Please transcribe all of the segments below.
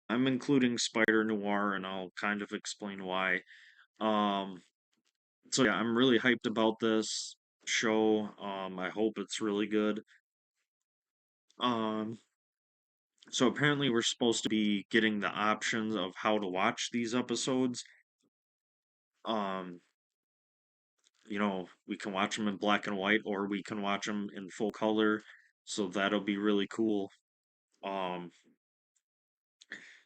I'm including Spider-Noir, and I'll kind of explain why. Um, so yeah, I'm really hyped about this show. I hope it's really good. Um, so apparently we're supposed to be getting the options of how to watch these episodes. Um, we can watch them in black and white, or we can watch them in full color. So that'll be really cool. Um,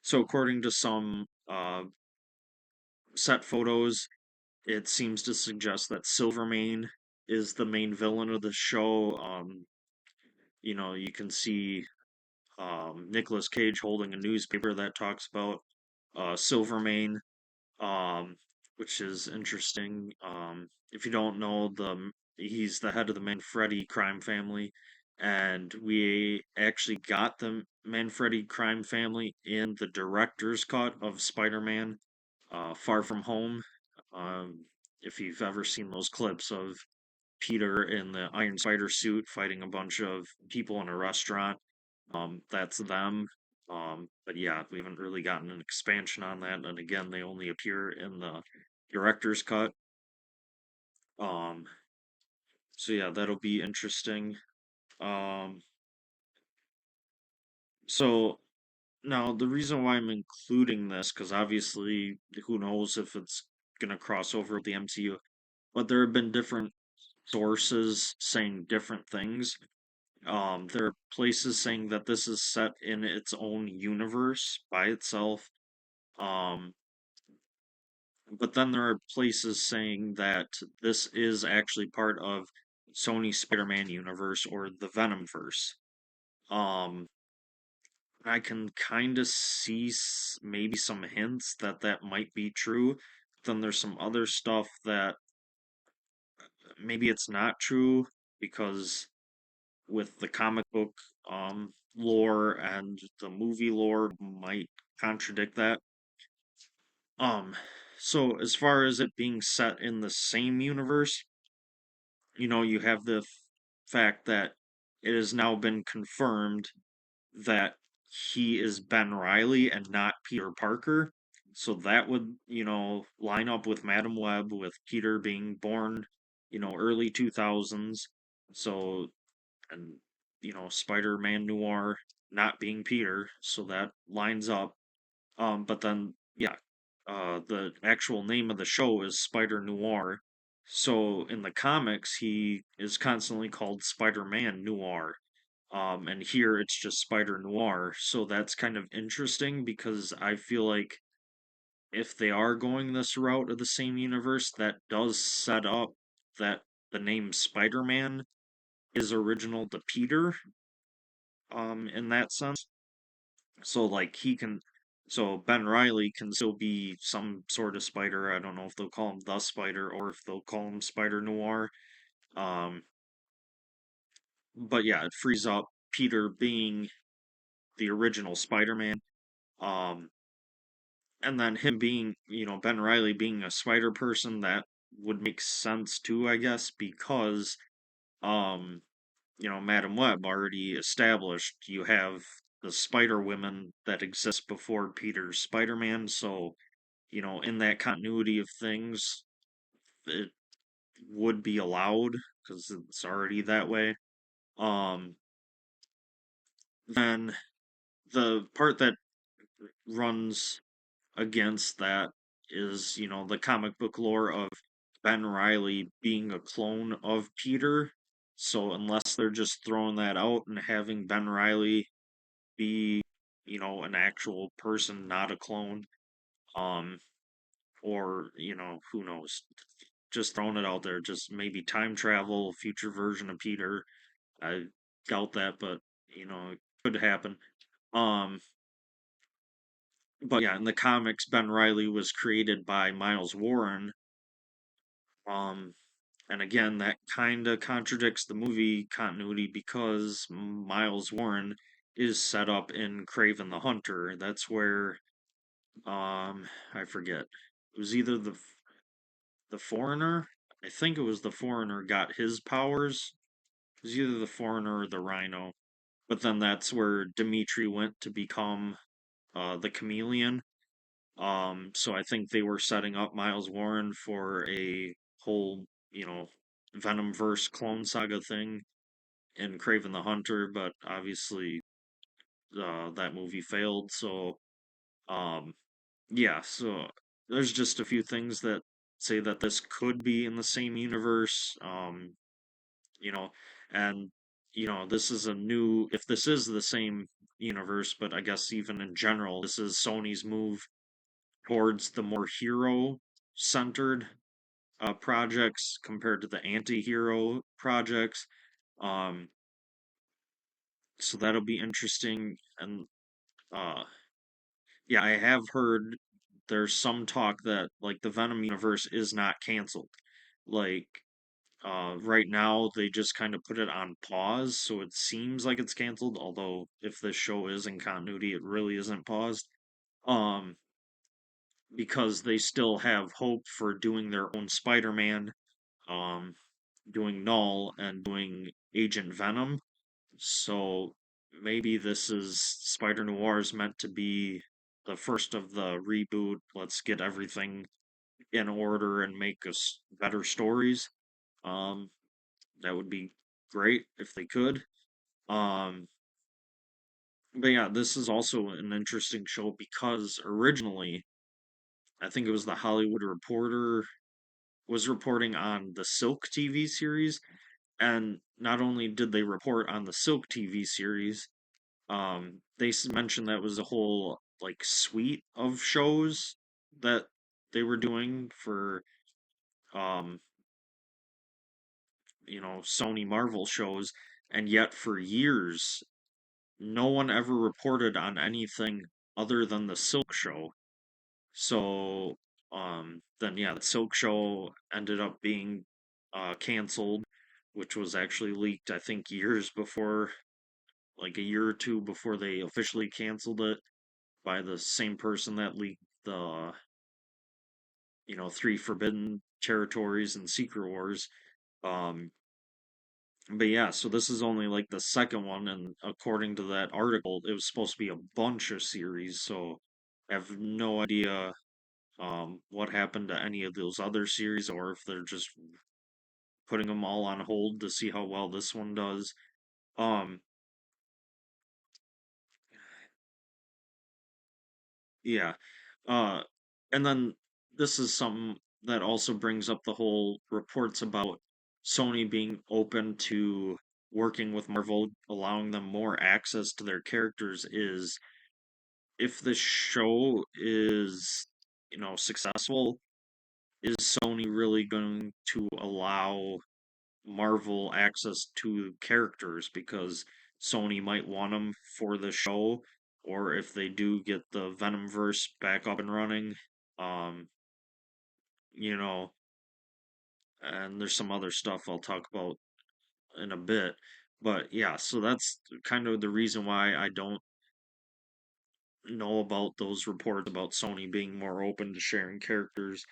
so according to some set photos, it seems to suggest that Silvermane is the main villain of the show. You can see Nicolas Cage holding a newspaper that talks about Silvermane, um, which is interesting. If you don't know, he's the head of the Manfredi crime family, and we actually got the Manfredi crime family in the director's cut of Spider-Man: Far From Home. Um, if you've ever seen those clips of Peter in the Iron Spider suit fighting a bunch of people in a restaurant, that's them. But yeah, we haven't really gotten an expansion on that, and again, they only appear in the director's cut. Um, so yeah, that'll be interesting. Um, so now the reason why I'm including this, because obviously, who knows if it's gonna cross over with the MCU, but there have been different sources saying different things. There are places saying that this is set in its own universe by itself. Um, but then there are places saying that this is actually part of Sony's Spider-Man universe or the Venomverse. Um, I can kind of see maybe some hints that that might be true. Then there's some other stuff that maybe it's not true because with the comic book lore and the movie lore might contradict that. Um so as far as it being set in the same universe, you have the fact that it has now been confirmed that he is Ben Riley and not Peter Parker. So that would, line up with Madam Web, with Peter being born, early 2000s. So, and, Spider-Man Noir not being Peter. So that lines up. But then, yeah, the actual name of the show is Spider-Noir. So in the comics, he is constantly called Spider-Man Noir. And here it's just Spider Noir. So that's kind of interesting because I feel like if they are going this route of the same universe, that does set up that the name Spider Man is original to Peter, in that sense. So like so Ben Riley can still be some sort of spider. I don't know if they'll call him the Spider or if they'll call him Spider Noir. Um, but yeah, it frees up Peter being the original Spider Man. Um, and then him being, Ben Riley being a spider person, that would make sense too, I guess, because um, Madam Web already established you have the Spider Women that exist before Peter's Spider-Man, so in that continuity of things, it would be allowed because it's already that way. Um, then the part that runs against that is, the comic book lore of Ben Riley being a clone of Peter. So unless they're just throwing that out and having Ben Riley be, an actual person, not a clone, um, or, who knows, just throwing it out there, just maybe time travel, future version of Peter. I doubt that, but, it could happen. Um, but yeah, in the comics, Ben Riley was created by Miles Warren. Um, and again, that kind of contradicts the movie continuity because Miles Warren is set up in Craven the Hunter. That's where, I forget. It was either the Foreigner. I think it was the Foreigner got his powers. It was either the Foreigner or the Rhino. But then that's where Dimitri went to become the Chameleon. So I think they were setting up Miles Warren for a whole, Venomverse clone saga thing in Craven the Hunter, but obviously that movie failed. So um, yeah, so there's just a few things that say that this could be in the same universe. You know, and this is a new, if this is the same universe, but I guess even in general, this is Sony's move towards the more hero centered projects compared to the anti-hero projects. Um, so that'll be interesting. And uh, yeah, I have heard there's some talk that like the Venom universe is not canceled. Like right now they just kind of put it on pause, so it seems like it's canceled, although if this show is in continuity, it really isn't paused. Um because they still have hope for doing their own Spider-Man, um doing Null and doing Agent Venom. So maybe this is Spider-Noir is meant to be the first of the reboot. Let's get everything in order and make us better stories. Um, that would be great if they could. Um, but yeah, this is also an interesting show because originally, I think it was the Hollywood Reporter was reporting on the Silk TV series, and not only did they report on the Silk TV series, they mentioned that was a whole like suite of shows that they were doing for um Sony Marvel shows, and yet for years no one ever reported on anything other than the Silk show. So then yeah, the Silk show ended up being canceled, which was actually leaked I think years before, like a year or two before they officially canceled it, by the same person that leaked the three forbidden territories and Secret Wars. Um, but yeah, so this is only like the second one, and according to that article, it was supposed to be a bunch of series. So I have no idea what happened to any of those other series, or if they're just putting them all on hold to see how well this one does. Um, yeah. Uh, and then this is something that also brings up the whole reports about Sony being open to working with Marvel, allowing them more access to their characters. Is if the show is, successful, is Sony really going to allow Marvel access to characters because Sony might want them for the show, or if they do get the Venomverse back up and running, um, you know, and there's some other stuff I'll talk about in a bit. But yeah, so that's kind of the reason why I don't know about those reports about Sony being more open to sharing characters.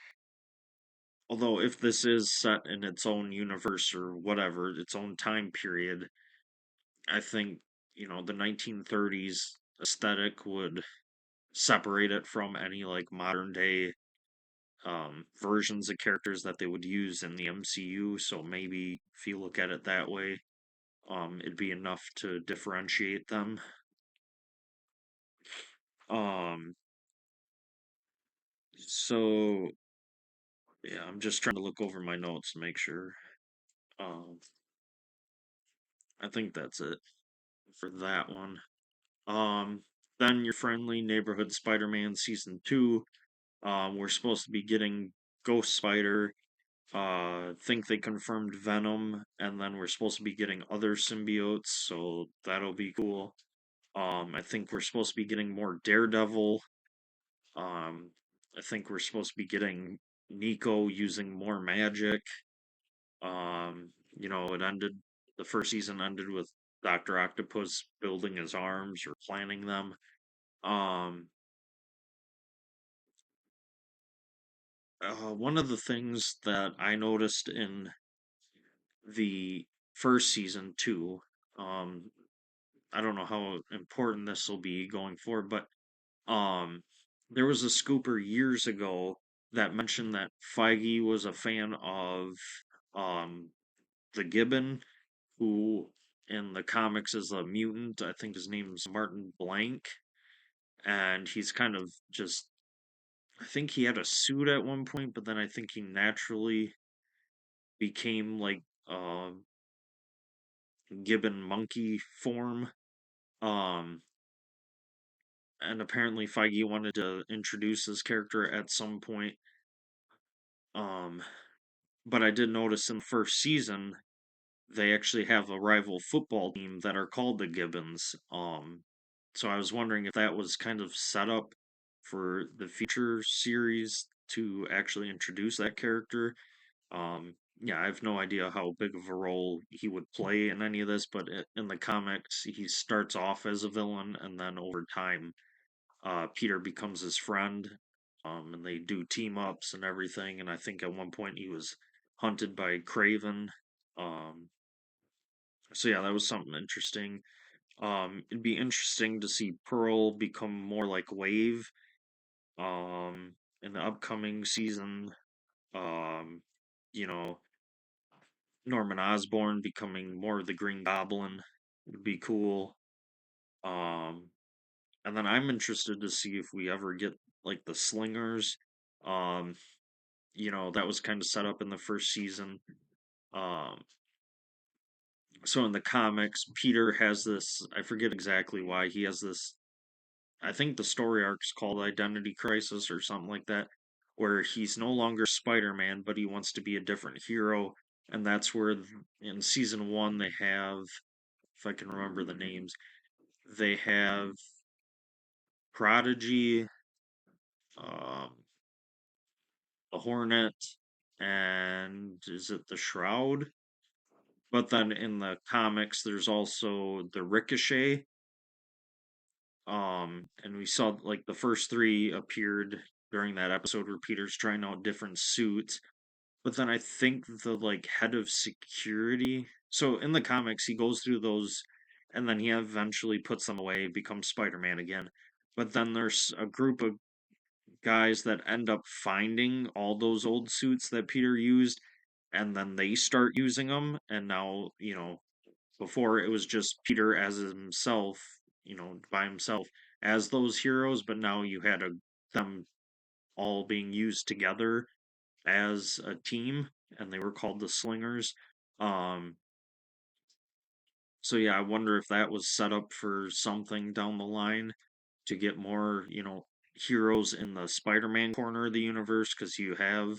Although, if this is set in its own universe or whatever, its own time period, I think, the 1930s aesthetic would separate it from any like modern day versions of characters that they would use in the MCU. So maybe if you look at it that way, it'd be enough to differentiate them. Um, so yeah, I'm just trying to look over my notes to make sure. Um, I think that's it for that one. Um, then your friendly neighborhood Spider-Man season 2. We're supposed to be getting Ghost Spider. Think they confirmed Venom, and then we're supposed to be getting other symbiotes, so that'll be cool. I think we're supposed to be getting more Daredevil. Um, I think we're supposed to be getting Nico using more magic. It ended, the first season ended with Dr. Octopus building his arms or planning them. Um, One of the things that I noticed in the first season too, um, I don't know how important this will be going forward, but Um, there was a scooper years ago that mentioned that Feige was a fan of um the Gibbon, who in the comics is a mutant. I think his name's Martin Blank, and he's kind of just. I think he had a suit at one point, but then I think he naturally became like Gibbon monkey form. Um, and apparently Feige wanted to introduce his character at some point. Um, but I did notice in the first season they actually have a rival football team that are called the Gibbons. So I was wondering if that was kind of set up for the future series to actually introduce that character. Yeah, I have no idea how big of a role he would play in any of this, but in the comics, he starts off as a villain, and then over time, Peter becomes his friend, and they do team ups and everything. And I think at one point he was hunted by Craven. Um, so yeah, that was something interesting. It'd be interesting to see Pearl become more like Wave, um, in the upcoming season. Um, you know, Norman Osborn becoming more of the Green Goblin would be cool. Um, and then I'm interested to see if we ever get like the Slingers. Um, that was kind of set up in the first season. Um, so in the comics, Peter has this, I forget exactly why, he has this, I think the story arc's called Identity Crisis or something like that, where he's no longer Spider-Man, but he wants to be a different hero. And that's where in season one they have, if I can remember the names, they have Prodigy, um, the Hornet, and is it the Shroud? But then in the comics, there's also the Ricochet. And we saw like the first three appeared during that episode where Peter's trying out different suits. But then I think the like head of security. So in the comics, he goes through those, and then he eventually puts them away, becomes Spider-Man again. But then there's a group of guys that end up finding all those old suits that Peter used, and then they start using them. And now, before it was just Peter as himself, by himself as those heroes, but now you had them all being used together as a team, and they were called the Slingers. Um, so yeah, I wonder if that was set up for something down the line to get more, heroes in the Spider-Man corner of the universe, because you have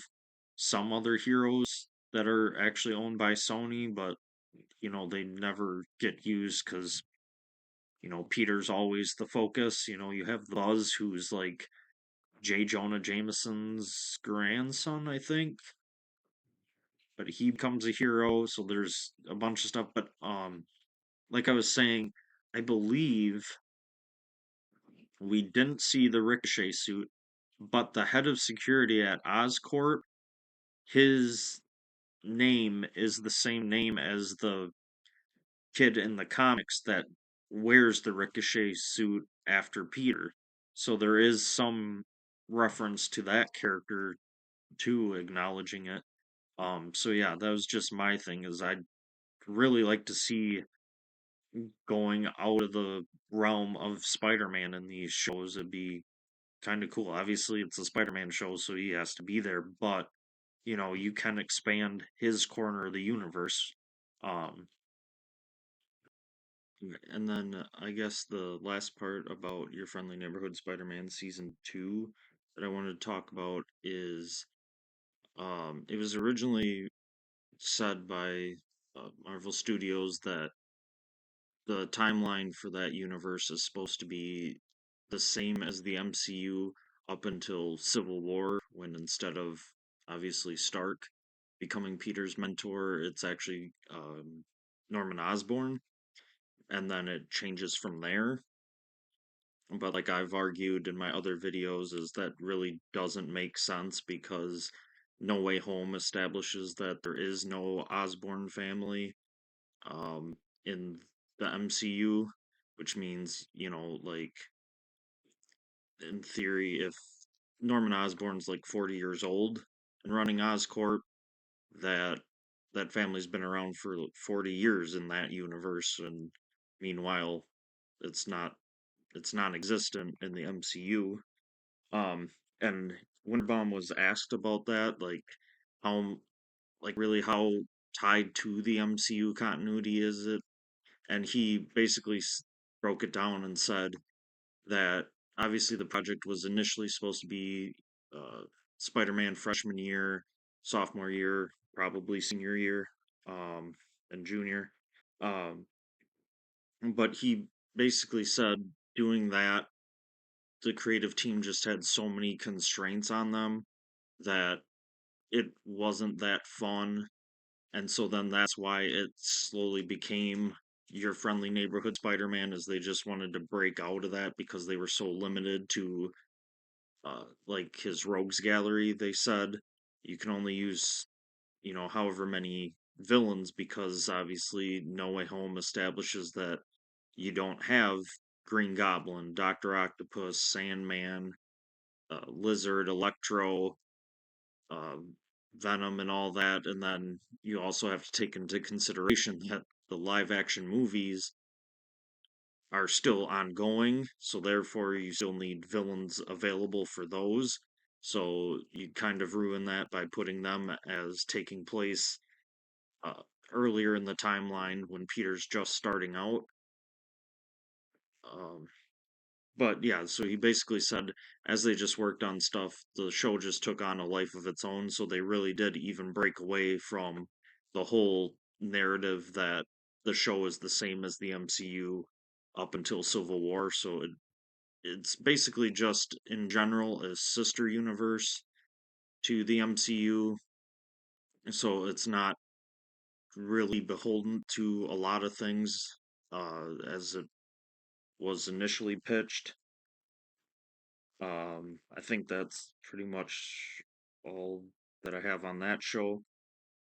some other heroes that are actually owned by Sony, but they never get used because Peter's always the focus. You have Buzz, who's like J. Jonah Jameson's grandson, I think, but he becomes a hero. So there's a bunch of stuff. But like I was saying, I believe we didn't see the Ricochet suit, but the head of security at Oscorp, his name is the same name as the kid in the comics that wears the Ricochet suit after Peter. So there is some reference to that character too, acknowledging it. So yeah, that was just my thing. Is I'd really like to see going out of the realm of Spider-Man in these shows. It'd be kind of cool. Obviously, it's a Spider-Man show, so he has to be there. But you can expand his corner of the universe. Um, and then I guess the last part about Your Friendly Neighborhood Spider-Man season 2 that I wanted to talk about is it was originally said by Marvel Studios that the timeline for that universe is supposed to be the same as the MCU up until Civil War, when instead of obviously Stark becoming Peter's mentor, it's actually Norman Osborn, and then it changes from there. But like I've argued in my other videos, is that really doesn't make sense because No Way Home establishes that there is no Osborn family um, in the MCU, which means, like in theory, if Norman Osborn's like 40 years old and running Oscorp, that that family's been around for like 40 years in that universe, and meanwhile, it's not it's non-existent in the MCU. Um, and Winterbomb was asked about that, like how, like really how tied to the MCU continuity is it? And he basically broke it down and said that obviously the project was initially supposed to be uh, Spider-Man freshman year, sophomore year, probably senior year, um, and junior. Um, but he basically said doing that, the creative team just had so many constraints on them that it wasn't that fun. And so then that's why it slowly became your friendly neighborhood Spider-Man, as they just wanted to break out of that because they were so limited to like his rogues gallery. They said you can only use, however many villains, because obviously No Way Home establishes that you don't have Green Goblin, Doctor Octopus, Sandman, Lizard, Electro, uh, Venom, and all that. And then you also have to take into consideration that the live action movies are still ongoing, so therefore you still need villains available for those. So you kind of ruin that by putting them as taking place uh, earlier in the timeline when Peter's just starting out. Um, but yeah, so he basically said as they just worked on stuff, the show just took on a life of its own. So they really did even break away from the whole narrative that the show is the same as the MCU up until Civil War. So it's basically just in general a sister universe to the MCU. So it's not really beholden to a lot of things as it was initially pitched. I think that's pretty much all that I have on that show.